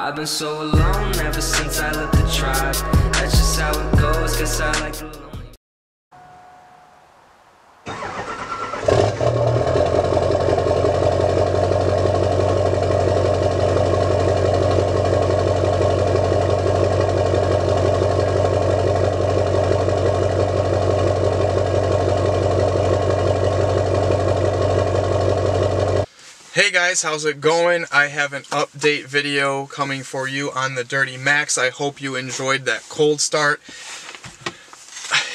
I've been so alone ever since I left the tribe. That's just how it goes, guess I like the lonely. Hey guys, how's it going? I have an update video coming for you on the Duramax. I hope you enjoyed that cold start.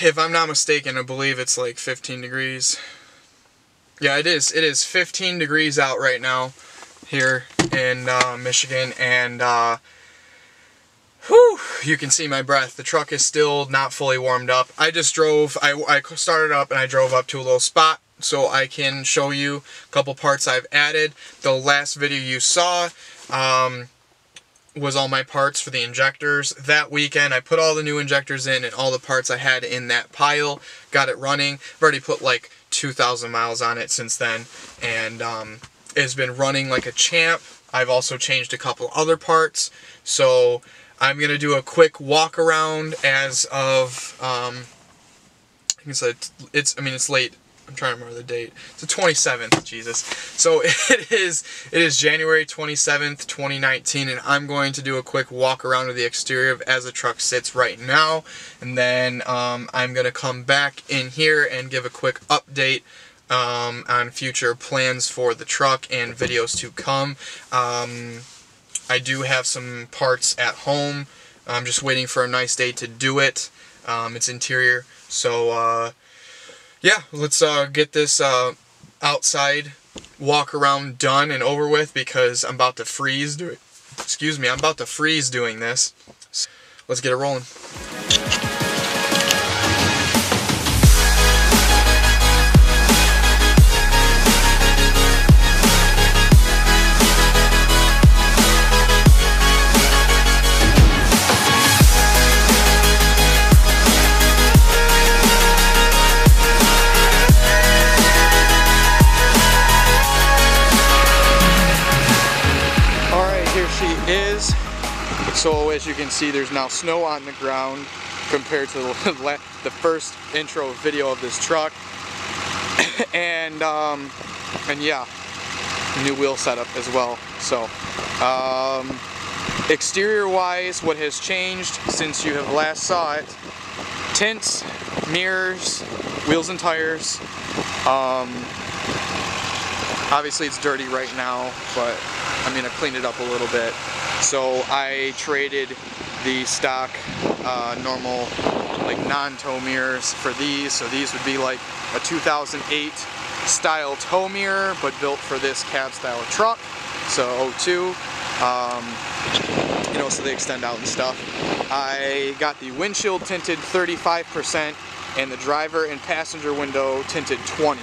If I'm not mistaken, I believe it's like 15 degrees. Yeah, it is. It is 15 degrees out right now here in Michigan, and whew, you can see my breath. The truck is still not fully warmed up. I just drove, I started up and I drove up to a little spot so I can show you a couple parts I've added. The last video you saw was all my parts for the injectors. That weekend I put all the new injectors in and all the parts I had in that pile. Got it running. I've already put like 2,000 miles on it since then, and it's been running like a champ. I've also changed a couple other parts, so I'm going to do a quick walk around as of, I think it's late. I'm trying to remember the date. It's the 27th, Jesus. So it is January 27th, 2019, and I'm going to do a quick walk around of the exterior as the truck sits right now, and then I'm going to come back in here and give a quick update on future plans for the truck and videos to come. I do have some parts at home. I'm just waiting for a nice day to do it. It's interior, so yeah, let's get this outside walk around done and over with, because I'm about to freeze I'm about to freeze doing this. So let's get it rolling. So as you can see, there's now snow on the ground compared to the first intro video of this truck, and yeah, new wheel setup as well. So exterior wise, what has changed since you have last saw it: tints, mirrors, wheels and tires. Obviously it's dirty right now, but I mean, I cleaned it up a little bit. So I traded the stock normal, like non-tow mirrors for these. So these would be like a 2008 style tow mirror, but built for this cab style truck. So 02, you know, so they extend out and stuff. I got the windshield tinted 35% and the driver and passenger window tinted 20.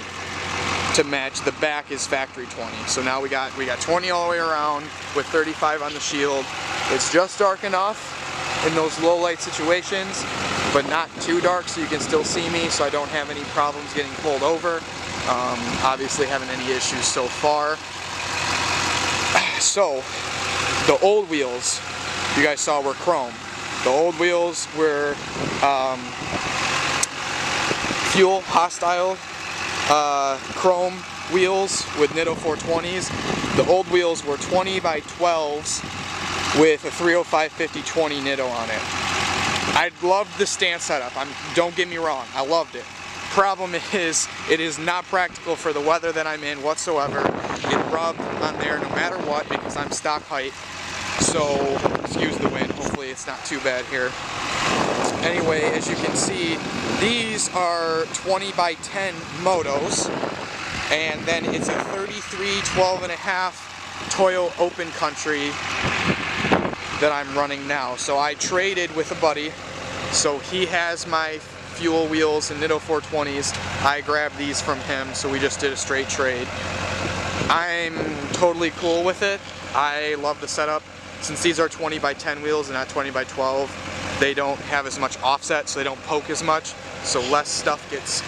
To match. The back is factory 20. So now we got 20 all the way around with 35 on the shield. It's just dark enough in those low light situations, but not too dark so you can still see me, so I don't have any problems getting pulled over. Obviously haven't any issues so far. So the old wheels you guys saw were chrome. The old wheels were fuel hostile chrome wheels with Nitto 420s. The old wheels were 20 by 12s with a 305/50/20 Nitto on it. I loved the stance setup. Don't get me wrong, I loved it. Problem is, it is not practical for the weather that I'm in whatsoever. It rubbed on there no matter what because I'm stock height. So, excuse the wind, hopefully it's not too bad here. Anyway, as you can see, these are 20 by 10 motos, and then it's a 33 12.5 Toyo Open Country that I'm running now. So I traded with a buddy, so he has my fuel wheels and Nitto 420s. I grabbed these from him, so we just did a straight trade. I'm totally cool with it. I love the setup. Since these are 20 by 10 wheels and not 20 by 12, they don't have as much offset, so they don't poke as much, so less stuff gets,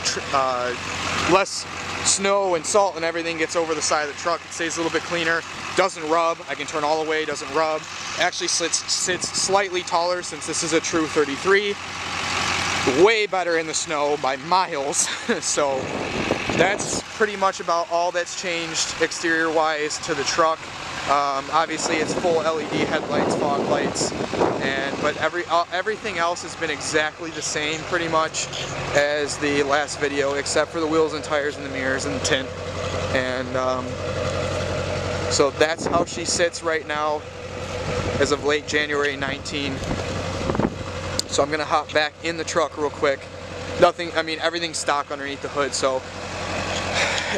less snow and salt and everything gets over the side of the truck. It stays a little bit cleaner. Doesn't rub. I can turn all the way, doesn't rub. Actually sits slightly taller since this is a true 33. Way better in the snow by miles. So that's pretty much about all that's changed exterior wise to the truck. Obviously it's full LED headlights, fog lights, but everything else has been exactly the same pretty much as the last video, except for the wheels and tires and the mirrors and the tint. And so that's how she sits right now as of late January 19. So I'm gonna hop back in the truck real quick. Nothing, I mean, everything's stock underneath the hood, so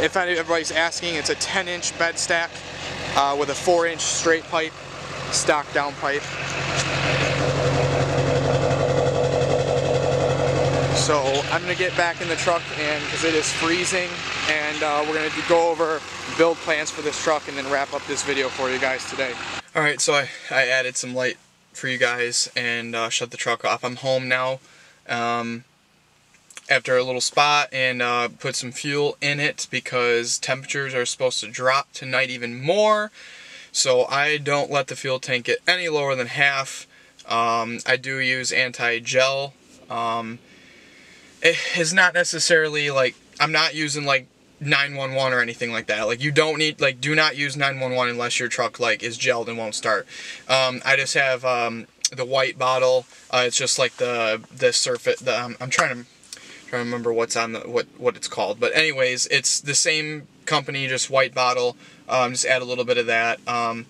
if everybody's asking, it's a 10-inch bed stack with a 4-inch straight pipe, stock down pipe. So I'm gonna get back in the truck, and because it is freezing, and we're gonna go over build plans for this truck and then wrap up this video for you guys today. Alright, so I added some light for you guys and shut the truck off. I'm home now after a little spot, and put some fuel in it because temperatures are supposed to drop tonight even more, so I don't let the fuel tank get any lower than half. I do use anti-gel. It is not necessarily like, I'm not using like 911 or anything like that. Like, you don't need, like, do not use 911 unless your truck like is gelled and won't start. I just have the white bottle. It's just like the surface. I'm trying to remember what's on the what it's called. But anyways, it's the same company, just white bottle. Just add a little bit of that. I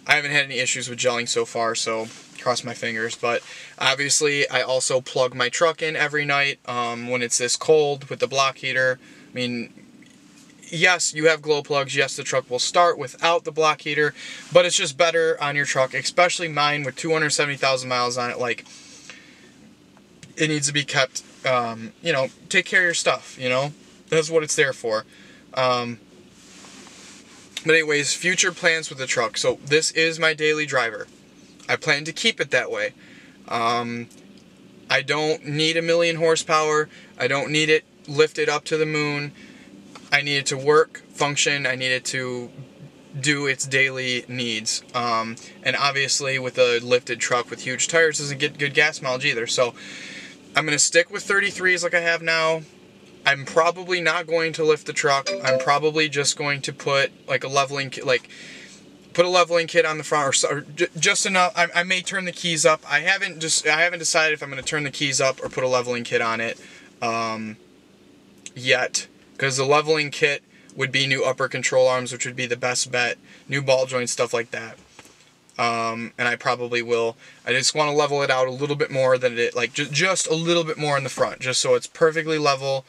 haven't had any issues with gelling so far, so cross my fingers. But obviously, I also plug my truck in every night when it's this cold with the block heater. I mean, yes, you have glow plugs. Yes, the truck will start without the block heater, but it's just better on your truck, especially mine with 270,000 miles on it. Like, it needs to be kept, you know, take care of your stuff, you know? That's what it's there for. But anyways, future plans with the truck. So this is my daily driver. I plan to keep it that way. I don't need 1,000,000 horsepower. I don't need it lifted up to the moon. I need it to work, function. I need it to do its daily needs. And obviously with a lifted truck with huge tires doesn't get good gas mileage either. So I'm going to stick with 33s like I have now. I'm probably not going to lift the truck. I'm probably just going to put like a leveling kit, put a leveling kit on the front, or just enough. I may turn the keys up. I haven't decided if I'm going to turn the keys up or put a leveling kit on it yet, because the leveling kit would be new upper control arms, which would be the best bet, new ball joints, stuff like that. And I probably will. I just want to level it out a little bit more than it, like just a little bit more in the front, just so it's perfectly level.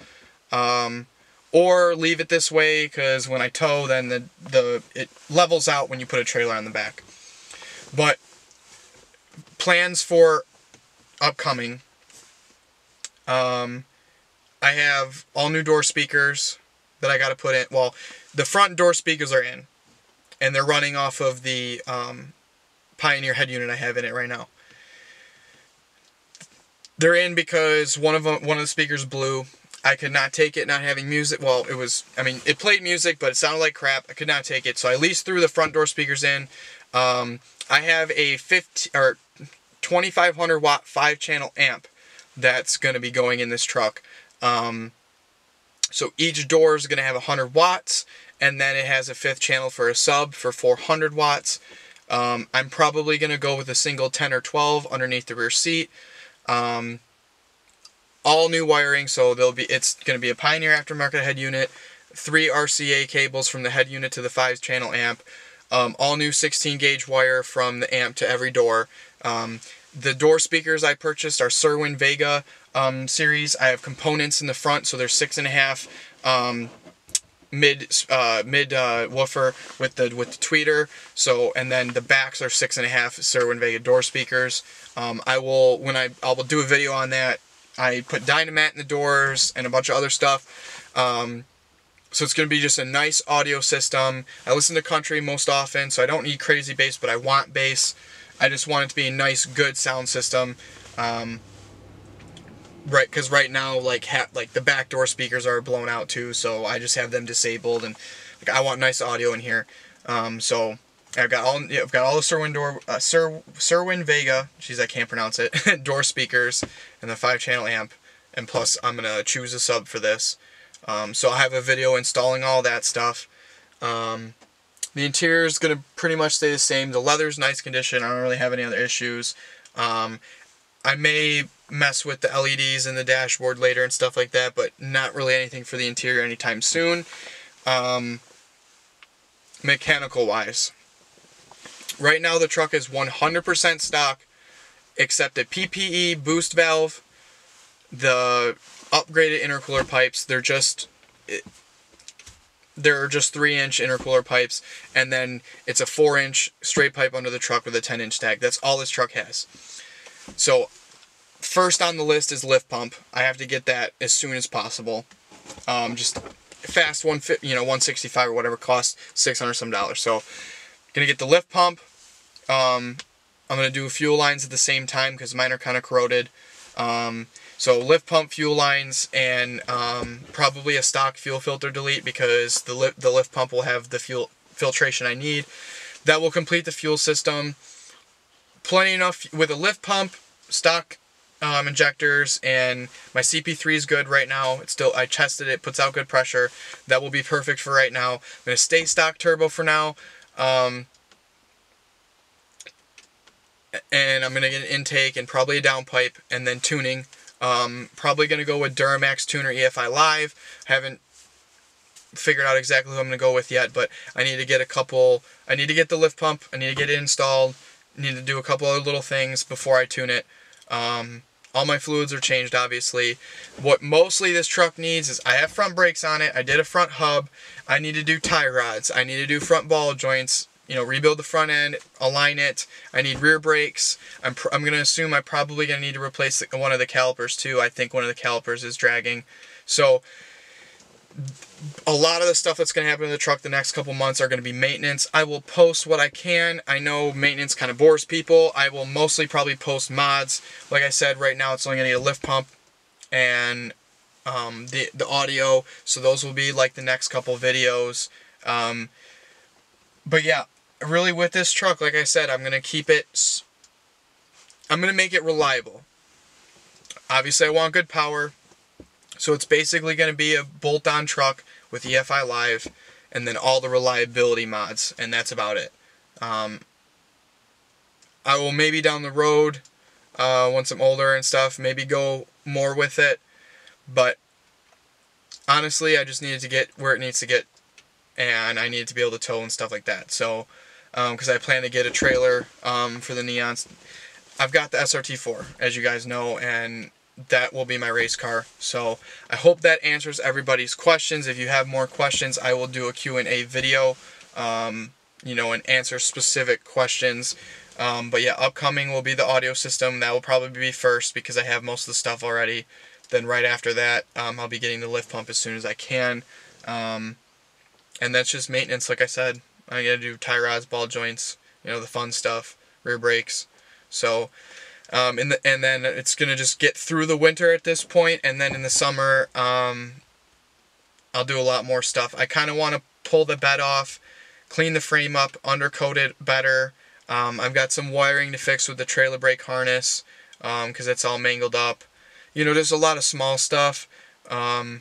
Or leave it this way, because when I tow, then it levels out when you put a trailer on the back. But plans for upcoming, I have all new door speakers that I got to put in. Well, the front door speakers are in, and they're running off of the Pioneer head unit I have in it right now. They're in because one of the speakers blew. I could not take it not having music. Well, it was, I mean, it played music, but it sounded like crap. I could not take it, so I at least threw the front door speakers in. I have a 2500 watt 5-channel amp that's going to be going in this truck. So each door is going to have 100 watts, and then it has a 5th channel for a sub for 400 watts. I'm probably going to go with a single 10 or 12 underneath the rear seat. All new wiring, so it's going to be a Pioneer aftermarket head unit, 3 RCA cables from the head unit to the 5-channel amp, all new 16-gauge wire from the amp to every door. The door speakers I purchased are Serwin Vega series. I have components in the front, so they're 6.5 mid woofer with the tweeter. So, and then the backs are 6.5 Serwin Vega door speakers. I will do a video on that. I put Dynamat in the doors and a bunch of other stuff. So it's going to be just a nice audio system. I listen to country most often, so I don't need crazy bass, but I want bass. I just want it to be a nice, good sound system. right, because right now, like the back door speakers are blown out too, so I just have them disabled, and like I want nice audio in here. So I've got all the Serwin Vega, geez, I can't pronounce it, door speakers, and the 5-channel amp, and plus I'm gonna choose a sub for this. So I have a video installing all that stuff. The interior is gonna pretty much stay the same. The leather's nice condition. I don't really have any other issues. I may mess with the LEDs in the dashboard later and stuff like that, but not really anything for the interior anytime soon. Mechanical wise, right now the truck is 100% stock except a PPE boost valve, the upgraded intercooler pipes. They're just 3-inch intercooler pipes, and then it's a 4-inch straight pipe under the truck with a 10-inch stack. That's all this truck has. So first on the list is lift pump. I have to get that as soon as possible. Just fast 165 or whatever, costs $600 some. So gonna get the lift pump. I'm gonna do fuel lines at the same time because mine are kind of corroded. So lift pump, fuel lines, and probably a stock fuel filter delete because the lift pump will have the fuel filtration I need. That will complete the fuel system. Plenty enough with a lift pump, stock injectors, and my CP3 is good right now. It's still, I tested it, puts out good pressure. That will be perfect for right now. I'm going to stay stock turbo for now. And I'm going to get an intake and probably a downpipe, and then tuning. Probably going to go with Duramax tuner EFI Live. Haven't figured out exactly who I'm going to go with yet, but I need to get I need to get the lift pump, I need to get it installed, I need to do a couple other little things before I tune it. All my fluids are changed, obviously. What mostly this truck needs is, I have front brakes on it, I did a front hub, I need to do tie rods, I need to do front ball joints, rebuild the front end, align it. I need rear brakes. I'm going to assume I'm probably going to need to replace one of the calipers too. I think one of the calipers is dragging. So a lot of the stuff that's going to happen in the truck the next couple months are going to be maintenance. I will post what I can. I know maintenance kind of bores people. I will mostly probably post mods. Like I said, right now it's only going to need a lift pump and the audio. So those will be like the next couple videos. But yeah, really with this truck, like I said, I'm going to keep it, I'm going to make it reliable. Obviously I want good power. So it's basically going to be a bolt-on truck with EFI Live and then all the reliability mods, and that's about it. I will maybe down the road, once I'm older and stuff, maybe go more with it. But honestly, I just needed to get where it needs to get, and I needed to be able to tow and stuff like that. So, because I plan to get a trailer for the Neons. I've got the SRT4, as you guys know, and that will be my race car. So I hope that answers everybody's questions. If you have more questions, I will do a Q&A video, and answer specific questions. But yeah, upcoming will be the audio system. That will probably be first because I have most of the stuff already. Then right after that, I'll be getting the lift pump as soon as I can. And that's just maintenance, like I said. I gotta do tie rods, ball joints, the fun stuff, rear brakes. So, and then it's gonna just get through the winter at this point, and then in the summer, I'll do a lot more stuff. I kind of want to pull the bed off, clean the frame up, undercoat it better. I've got some wiring to fix with the trailer brake harness, because it's all mangled up. There's a lot of small stuff. I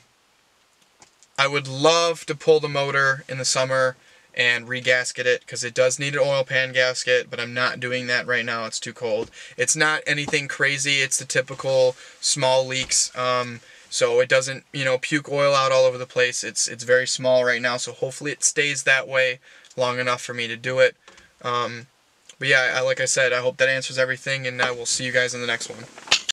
would love to pull the motor in the summer and regasket it, because it does need an oil pan gasket, but I'm not doing that right now. It's too cold. It's not anything crazy. It's the typical small leaks, so it doesn't, puke oil out all over the place. It's very small right now, so hopefully it stays that way long enough for me to do it. But yeah, like I said, I hope that answers everything, and I will see you guys in the next one.